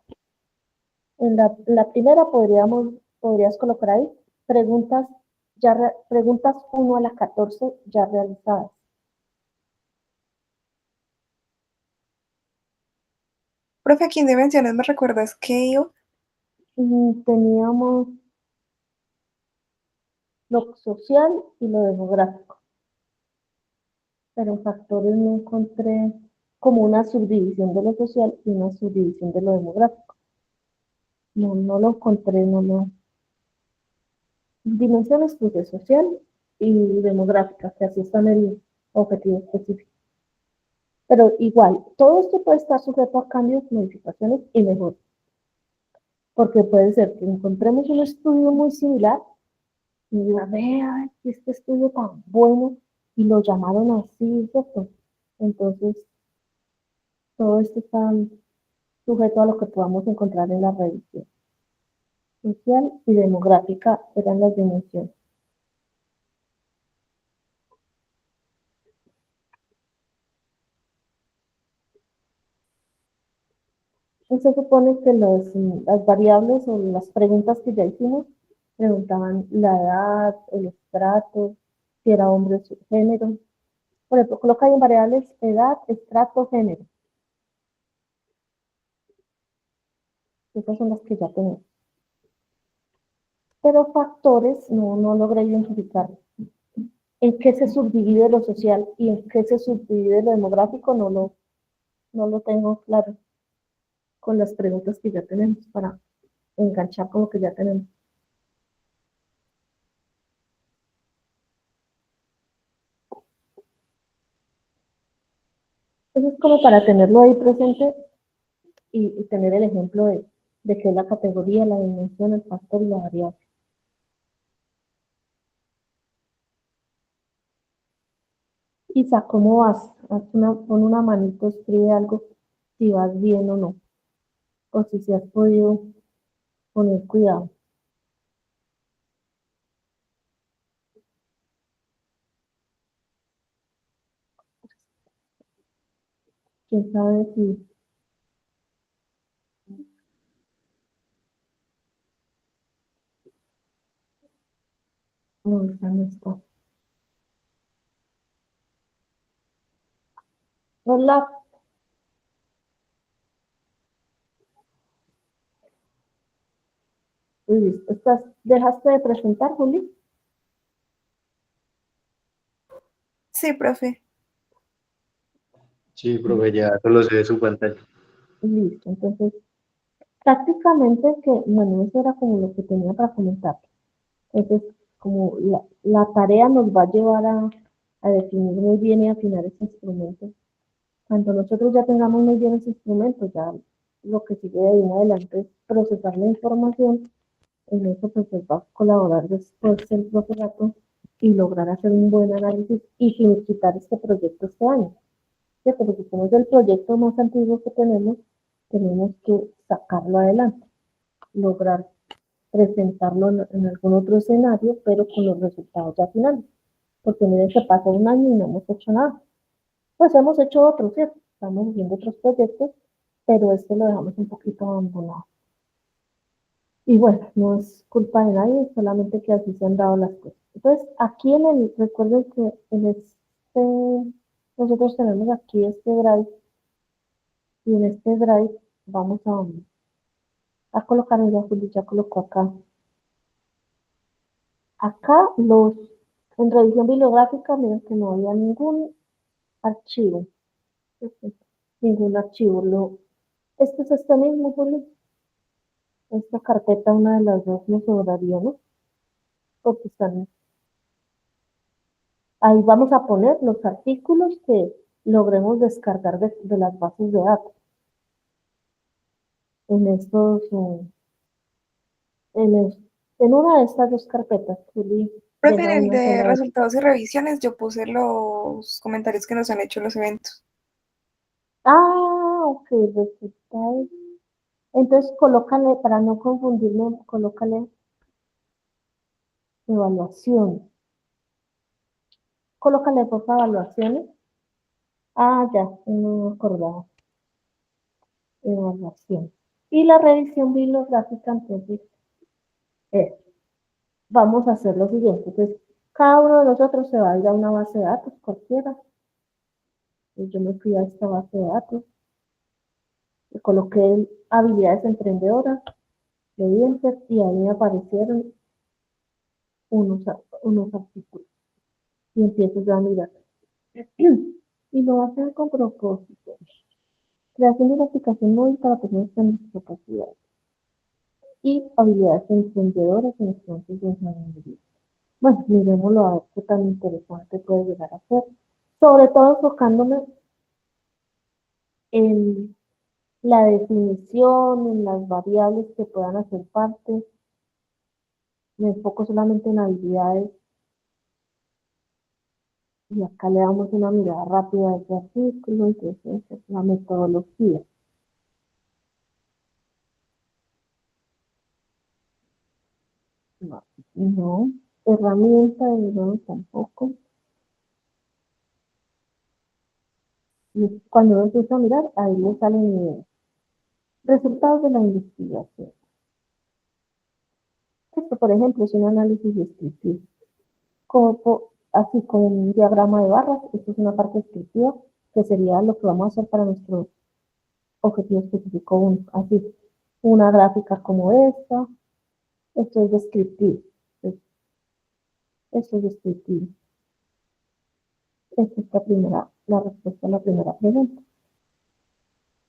En la primera podrías colocar ahí preguntas, preguntas 1 a las 14 ya realizadas. Profe, aquí en dimensiones me recuerdas que yo, Y teníamos lo social y lo demográfico, pero en factores no encontré como una subdivisión de lo social y una subdivisión de lo demográfico. No lo encontré, no. Dimensiones pues, de social y demográfica, que así está en el objetivo específico. Pero igual, todo esto puede estar sujeto a cambios, modificaciones y mejoras. Porque puede ser que encontremos un estudio muy similar y diga, vea, este estudio tan bueno y lo llamaron así, ¿cierto? Entonces, todo esto está sujeto a lo que podamos encontrar en la revisión. Social y demográfica eran las dimensiones. Y se supone que las variables o las preguntas que ya hicimos preguntaban la edad, el estrato, si era hombre o género. Por ejemplo, coloca ahí en variables edad, estrato, género. Esas son las que ya tenemos. Pero factores no logré identificar en qué se subdivide lo social y en qué se subdivide lo demográfico, no lo tengo claro con las preguntas que ya tenemos para enganchar con lo que ya tenemos. Eso es como para tenerlo ahí presente y tener el ejemplo de qué es la categoría, la dimensión, el factor y la variable. Isa, ¿cómo vas? Pon una manito, escribe algo, si vas bien o no, o si se has podido poner cuidado. ¿Quién sabe si no, esa no está? Hola, listo. ¿Dejaste de presentar, Juli? Sí, profe. Sí, profe, ya solo se ve su pantalla. Listo, entonces, prácticamente que, bueno, eso era como lo que tenía para comentar. Entonces, como la tarea nos va a llevar a definir muy bien y afinar ese instrumento. Cuando nosotros ya tengamos muy bien ese instrumento, ya lo que sigue de ahí en adelante es procesar la información. En eso pues va a colaborar después el profesorado y lograr hacer un buen análisis y finiquitar este proyecto este año. ¿Cierto? Porque como es el proyecto más antiguo que tenemos que sacarlo adelante, lograr presentarlo en algún otro escenario, pero con los resultados ya finales. Porque miren que pasó un año y no hemos hecho nada. Pues hemos hecho otros, ¿cierto? Estamos haciendo otros proyectos, pero este lo dejamos un poquito abandonado. Y bueno, no es culpa de nadie, solamente que así se han dado las cosas. Entonces, aquí recuerden que nosotros tenemos aquí este drive, y en este drive vamos a colocar, ya colocó acá. Acá en revisión bibliográfica, miren que no había ningún archivo, ningún archivo. Este es este mismo, Julio. Esta carpeta, una de las dos nos sobraría, ¿no? Porque ahí vamos a poner los artículos que logremos descargar de las bases de datos. En estos, en una de estas dos carpetas, Juli, Profe, deja en el una de sola. resultados y revisiones yo puse los comentarios que nos han hecho en los eventos. Ok, resultados. Entonces, colócale, para no confundirme, colócale evaluación. Colócale, por favor, evaluaciones. Ya, no me acordaba. Evaluación. Y la revisión bibliográfica, entonces, es, vamos a hacer lo siguiente. Entonces, cada uno de nosotros se va a ir a una base de datos, cualquiera. Yo me fui a esta base de datos, le coloqué habilidades emprendedoras, evidencias, y ahí me aparecieron unos artículos. Y empiezo yo a mirar. Y lo voy a hacer con propósito. Creación de una aplicación móvil para personas con discapacidad y habilidades emprendedoras en estudiantes de ingeniería. Bueno, miremoslo a ver qué tan interesante puede llegar a ser. Sobre todo enfocándome en la definición, en las variables que puedan hacer parte. Me enfoco solamente en habilidades y acá le damos una mirada rápida a este artículo. Entonces, es la metodología. No, herramienta, no, tampoco. Y cuando uno empieza a mirar, ahí le salen resultados de la investigación. Esto, por ejemplo, es un análisis descriptivo. Así con un diagrama de barras, esto es una parte descriptiva, que sería lo que vamos a hacer para nuestro objetivo específico 1. Así, una gráfica como esta, esto es descriptivo. Esto es descriptivo. Esta es la respuesta a la primera pregunta.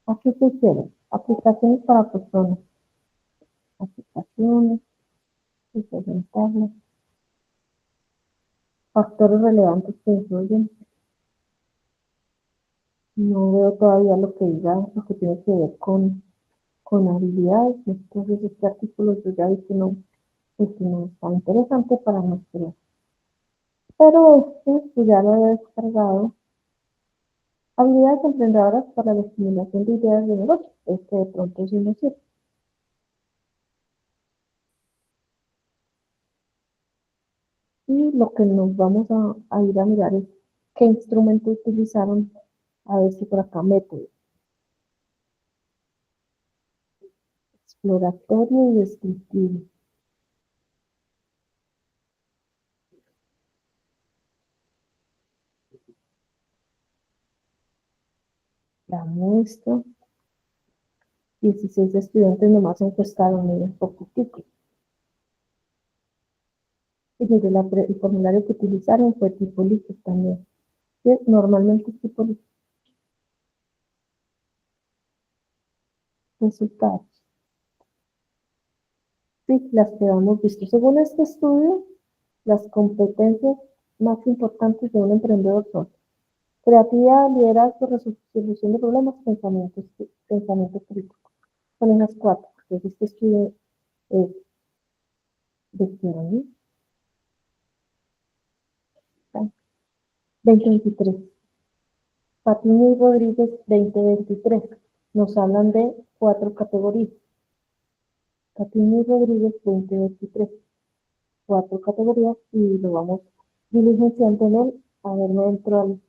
Aquí se hicieron aplicaciones para personas. Aplicaciones, presentables, factores relevantes que influyen. No veo todavía lo que diga, lo que tiene que ver con habilidades. Entonces, este artículo yo ya vi que no está interesante para nuestro pero pues ya lo he descargado. Habilidades emprendedoras para la estimulación de ideas de negocio. Este de pronto sí nos sirve. Y lo que nos vamos a ir a mirar es qué instrumento utilizaron. A ver si por acá método exploratorio y descriptivo. La muestra. 16 estudiantes nomás encuestaron en un poquitico. Y mire, el formulario que utilizaron fue tipo listo también. ¿Sí? Normalmente es tipo listo. Resultados. Sí, las que hemos visto. Según este estudio, las competencias más importantes de un emprendedor son creatividad, liderazgo, resolución de problemas, pensamiento crítico. Son esas cuatro. Entonces, este estudio es de qué año. 2023. Patiño y Rodríguez 2023. Nos hablan de 4 categorías. Patiño y Rodríguez 2023. 4 categorías y lo vamos diligenciando en él. A ver, no entro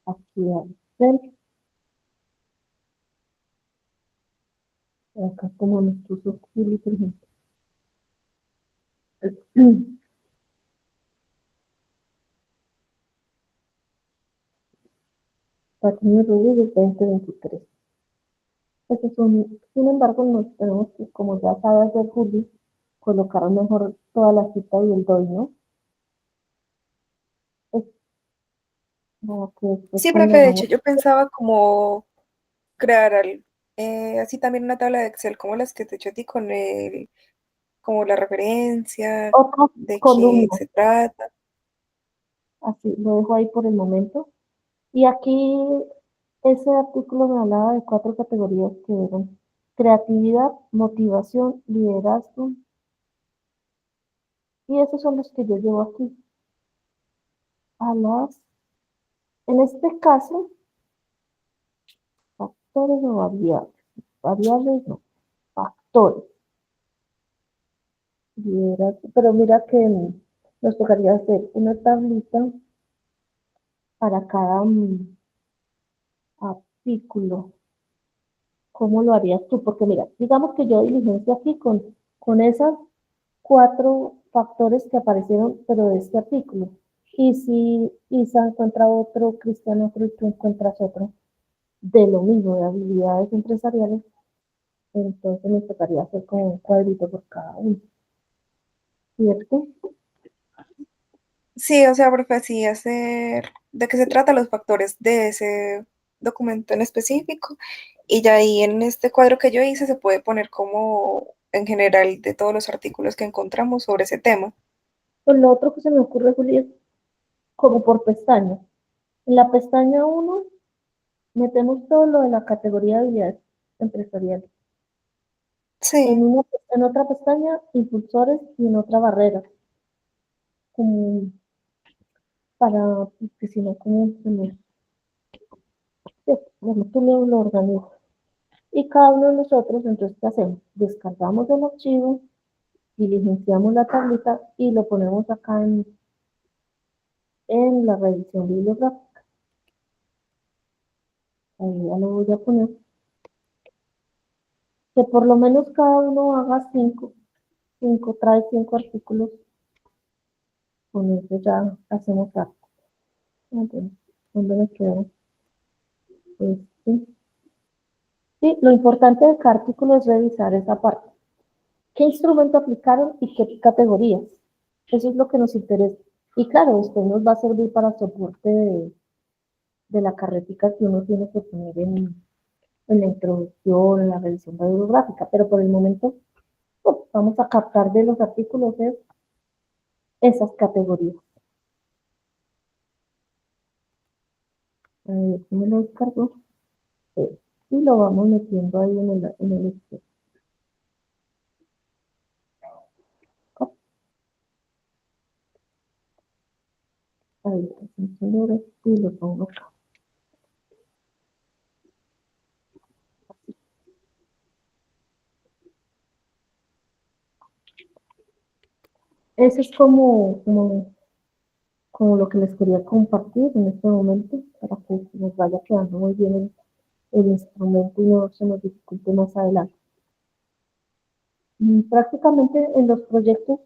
aquí al centro. Acá como nos puso Juli, por ejemplo. Patiño y Rodríguez 2023. Sin embargo, nos tenemos que, como ya sabe hacer Juli, colocar mejor toda la cita y el doy, ¿no? Es como que después Sí, cuando profe, de hagamos hecho yo pensaba como crear así también una tabla de Excel como las que te he hecho a ti con como la referencia, otra de qué columna, se trata. así lo dejo ahí por el momento. Y aquí ese artículo me hablaba de 4 categorías que eran creatividad, motivación, liderazgo, y esos son los que yo llevo aquí. En este caso, factores o variables. Variables no, factores. Liderazgo. Pero mira que nos tocaría hacer una tablita para cada artículo. ¿Cómo lo harías tú? Porque mira, digamos que yo diligencia aquí con esas 4 factores que aparecieron, pero de este artículo. Y si Isa encuentra otro, Cristiano otro y tú encuentras otro de lo mismo, de habilidades empresariales, entonces me tocaría hacer como un cuadrito por cada uno, ¿cierto? Sí, o sea, profe, sí, hacer de qué se trata los factores de ese documento en específico. Y ya ahí en este cuadro que yo hice se puede poner como en general de todos los artículos que encontramos sobre ese tema. Pues lo otro que se me ocurre, Juli, es como por pestaña. En la pestaña uno metemos todo lo de la categoría de habilidades empresariales. Sí, En otra pestaña, impulsores y en otra barreras. Como para, que si no, como bueno, tú lo organizas. Y cada uno de nosotros, entonces, ¿qué hacemos? Descargamos el archivo, diligenciamos la tablita y lo ponemos acá en la revisión bibliográfica. Ahí ya lo voy a poner. Que por lo menos cada uno haga 5, trae 5 artículos. Con eso ya hacemos algo. Entonces, ¿dónde nos quedamos? Este. Sí, lo importante de cada artículo es revisar esa parte. ¿Qué instrumento aplicaron y qué categorías? Eso es lo que nos interesa. Y claro, después nos va a servir para soporte de la carretica que uno tiene que poner en la introducción, en la revisión bibliográfica, pero por el momento pues, vamos a captar de los artículos esas categorías. ¿Cómo lo descargo? Y lo vamos metiendo ahí en el Excel. habilitación sonora y lo pongo acá. Eso es como lo que les quería compartir en este momento para que nos vaya quedando muy bien el instrumento y no se nos dificulte más adelante. Prácticamente en los proyectos,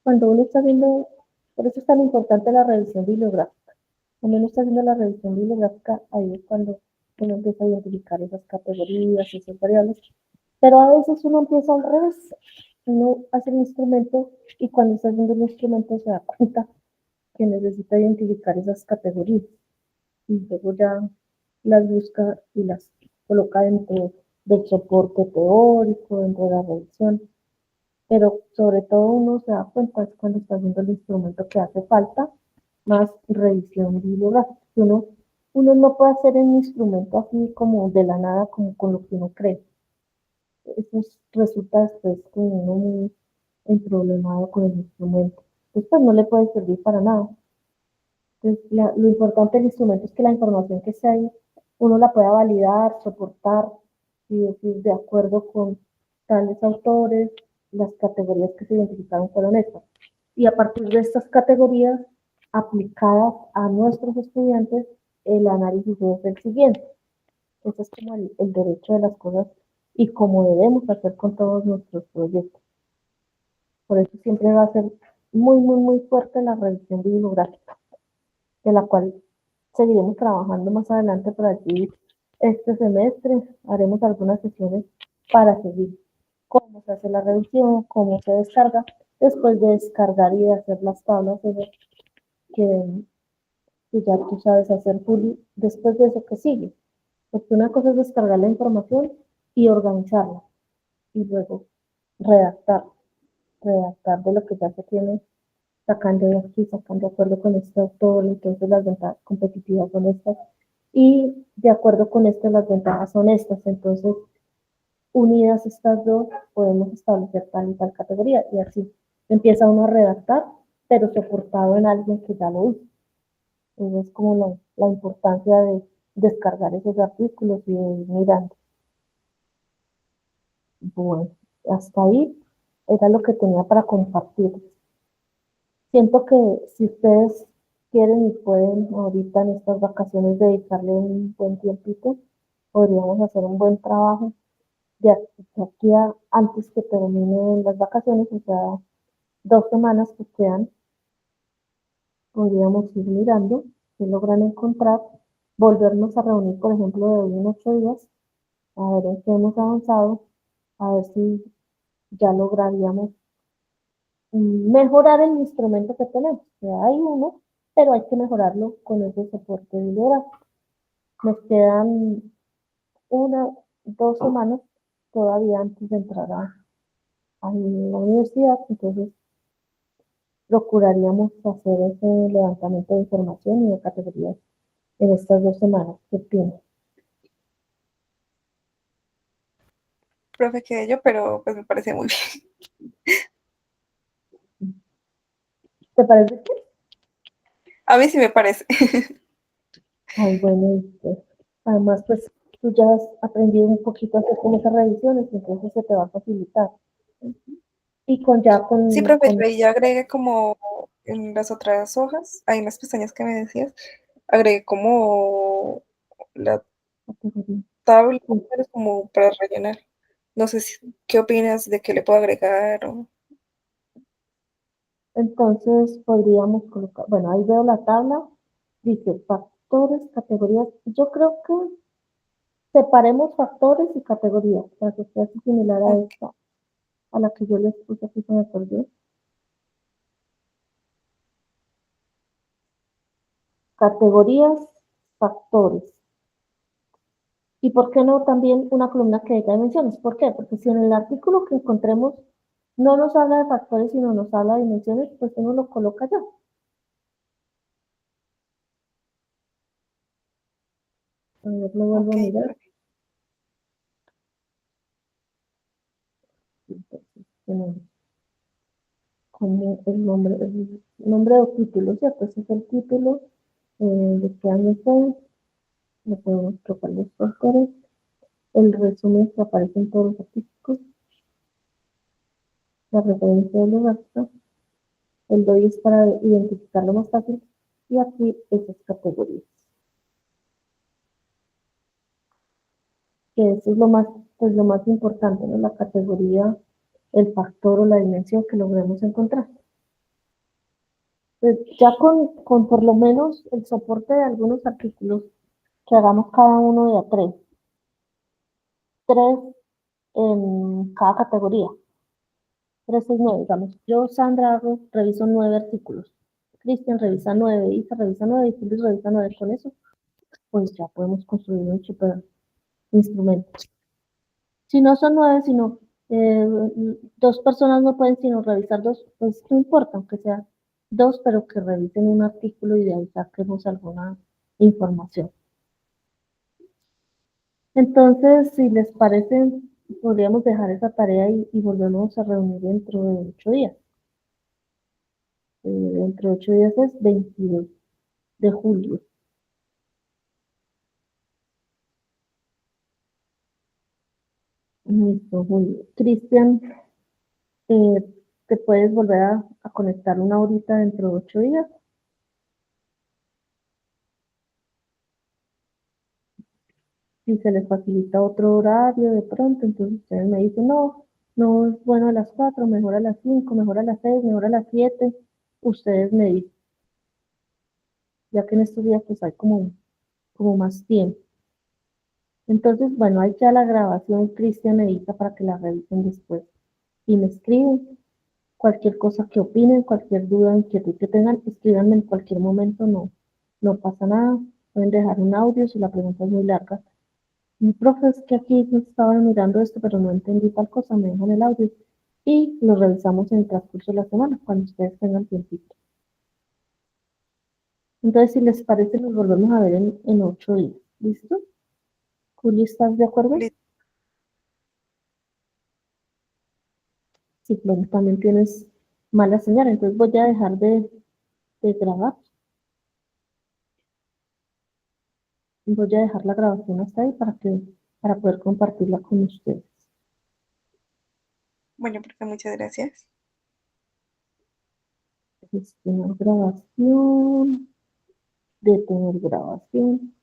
cuando uno está viendo, por eso es tan importante la revisión bibliográfica. Cuando uno está haciendo la revisión bibliográfica, ahí es cuando uno empieza a identificar esas categorías, esas variables, pero a veces uno empieza al revés. Uno hace el instrumento y cuando está haciendo el instrumento se da cuenta que necesita identificar esas categorías y luego ya las busca y las coloca dentro del soporte teórico, dentro de la revisión. Pero sobre todo uno se da cuenta es cuando está haciendo el instrumento que hace falta más revisión bibliográfica. Uno no puede hacer un instrumento así como de la nada, como con lo que uno cree. Eso resulta después como uno muy emproblemado con el instrumento. Después no le puede servir para nada. Entonces, lo importante del instrumento es que la información que esté ahí, uno la pueda validar, soportar y decir de acuerdo con tales autores, las categorías que se identificaron fueron estas. Y a partir de estas categorías aplicadas a nuestros estudiantes, el análisis es el siguiente. Ese es como el derecho de las cosas y como debemos hacer con todos nuestros proyectos. Por eso siempre va a ser muy, muy, muy fuerte la revisión bibliográfica, de la cual seguiremos trabajando más adelante por allí. Este semestre haremos algunas sesiones para seguir cómo se hace la revisión, cómo se descarga, después de descargar y de hacer las tablas que, que ya tú sabes hacer, Juli, después de eso que sigue. Porque una cosa es descargar la información y organizarla, y luego redactar, redactar de lo que ya se tiene, sacando de aquí, sacando de acuerdo con este autor, entonces las ventajas competitivas son estas, y de acuerdo con esto las ventajas son estas, entonces unidas estas dos podemos establecer tal y tal categoría, y así empieza uno a redactar, pero soportado en alguien que ya lo hizo. Entonces es como la importancia de descargar esos artículos y de ir mirando. Bueno, hasta ahí era lo que tenía para compartir. Siento que si ustedes quieren y pueden ahorita en estas vacaciones dedicarle un buen tiempito, podríamos hacer un buen trabajo de aquí a antes que terminen las vacaciones, o sea, 2 semanas que quedan, podríamos ir mirando si logran encontrar, volvernos a reunir, por ejemplo, de hoy en 8 días, a ver en qué hemos avanzado, a ver si ya lograríamos mejorar el instrumento que tenemos. Ya hay uno, pero hay que mejorarlo con ese soporte bibliográfico. Nos quedan 2 semanas todavía antes de entrar a la universidad, entonces procuraríamos hacer ese levantamiento de información y de categorías en estas 2 semanas. ¿Qué opinas? Profe, quedé yo, pero pues me parece muy bien. ¿Te parece que? A mí sí me parece. Ay, bueno, además, pues tú ya has aprendido un poquito a hacer como esas revisiones, entonces se te va a facilitar. Y Sí, profe, yo ahí ya agregué como en las otras hojas, ahí en las pestañas que me decías, agregué como la tabla, pero es como para rellenar. No sé qué opinas de que le puedo agregar o... entonces podríamos colocar, bueno, ahí veo la tabla, dice factores, categorías. Yo creo que separemos factores y categorías para que sea así similar a Ok, esta, a la que yo les puse aquí, se me acordó. Categorías, factores. ¿Y por qué no también una columna que diga dimensiones? ¿Por qué? Porque si en el artículo que encontremos no nos habla de factores, sino nos habla de dimensiones, pues uno lo coloca ya. A ver, lo vuelvo ok, a mirar. profe. Entonces, tenemos como el nombre o título, ¿cierto? Ese es el título, de qué año fue, le podemos colocar los autores, el resumen que aparece en todos los artículos, la referencia del lugar, ¿no? El DOI es para identificarlo más fácil, y aquí esas categorías. Que eso es pues lo más importante, ¿no? La categoría, el factor o la dimensión que logremos encontrar. Pues ya con por lo menos el soporte de algunos artículos, que hagamos cada uno de a tres en cada categoría. 3, 6, 9, digamos. Yo, Sandra, reviso 9 artículos. Cristian revisa 9, Isa revisa 9 y Felipe revisa 9. Con eso, pues ya podemos construir un super instrumento. Si no son 9, sino 2 personas no pueden sino revisar 2, pues no importa, aunque sea 2, pero que revisen un artículo y de ahí saquemos alguna información. Entonces, si les parece, podríamos dejar esa tarea y volvernos a reunir dentro de 8 días. Dentro de 8 días es 22 de julio. Listo, Julio. Cristian, te puedes volver a conectar una horita dentro de 8 días. Si se les facilita otro horario de pronto, entonces ustedes me dicen, no, no es bueno a las 4, mejor a las 5, mejor a las 6, mejor a las 7. Ustedes me dicen, ya que en estos días pues hay como más tiempo. Entonces, bueno, hay ya la grabación, Cristian edita para que la revisen después. Y me escriben cualquier cosa que opinen, cualquier duda, inquietud que tengan, escríbanme en cualquier momento, no pasa nada. Pueden dejar un audio si la pregunta es muy larga. Mi profe, es que aquí me estaba mirando esto, pero no entendí tal cosa, me dejan el audio y lo revisamos en el transcurso de la semana, cuando ustedes tengan tiempito. Entonces, si les parece, nos volvemos a ver en 8 días. ¿Listo? Juli, ¿estás de acuerdo? Listo. Sí, bueno, también tienes mala señal, entonces voy a dejar de grabar. Voy a dejar la grabación hasta ahí para poder compartirla con ustedes. Bueno, profe, muchas gracias. Gestionar grabación, detener grabación.